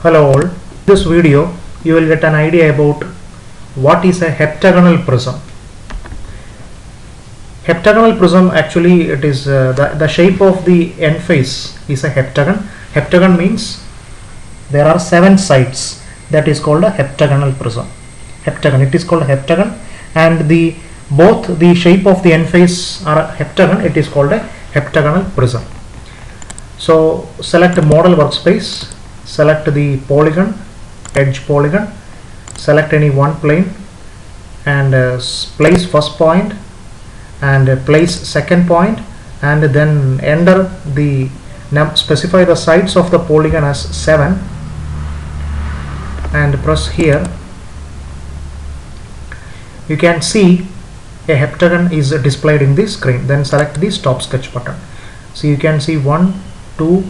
Hello all. In this video you will get an idea about what is a heptagonal prism. Heptagonal prism, actually it is the shape of the end face is a heptagon. Heptagon means there are 7 sides. That is called a heptagonal prism. Heptagon, it is called heptagon, and both the shape of the end face are a heptagon. It is called a heptagonal prism. So select a model workspace, select the polygon, edge polygon, select any one plane and place first point and place second point, and then enter specify the sides of the polygon as 7 and press here. You can see a heptagon is displayed in the screen. Then select the stop sketch button. So you can see 1, 2,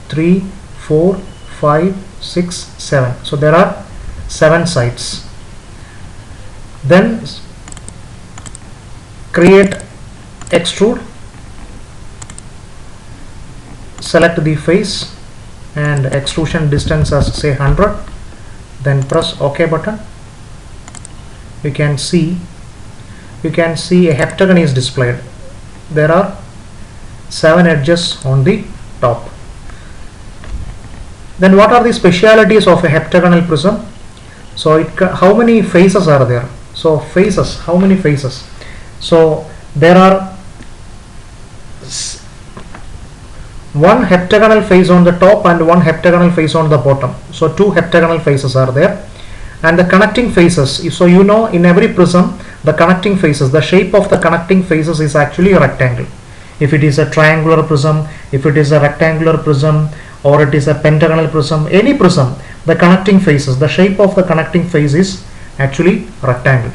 3, 4, 5, 6, 7. So there are 7 sides. Then create extrude, select the face and extrusion distance as say 100, then press OK button. You can see a heptagon is displayed. There are 7 edges on the top. Then what are the specialities of a heptagonal prism? So how many faces are there? So faces, how many faces? So there are one heptagonal face on the top and one heptagonal face on the bottom. So 2 heptagonal faces are there. And the connecting faces, so you know in every prism the connecting faces, the shape of the connecting faces is actually a rectangle. If it is a triangular prism, if it is a rectangular prism, or it is a pentagonal prism, any prism, the connecting faces, the shape of the connecting face is actually rectangle.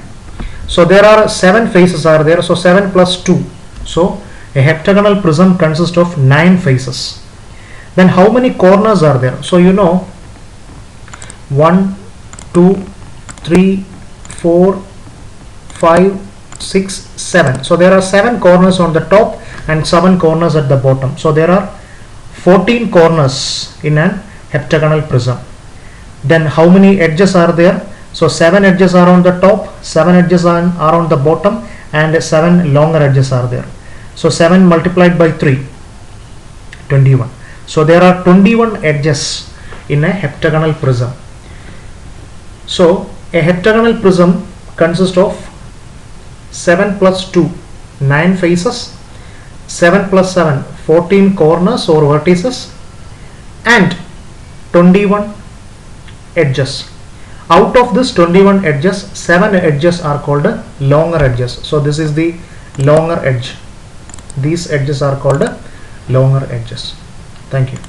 So there are 7 faces are there, so 7 plus 2. So a heptagonal prism consists of 9 faces. Then how many corners are there? So you know 1, 2, 3, 4, 5, 6, 7. So there are 7 corners on the top and 7 corners at the bottom. So there are 14 corners in an heptagonal prism. Then how many edges are there? So 7 edges are on the top, 7 edges are on the bottom, and 7 longer edges are there. So 7 multiplied by 3, 21. So there are 21 edges in a heptagonal prism. So a heptagonal prism consists of 7 plus 2, 9 faces, 7 plus 7, 14 corners or vertices, and 21 edges. Out of this 21 edges, 7 edges are called longer edges. So this is the longer edge. These edges are called longer edges. Thank you.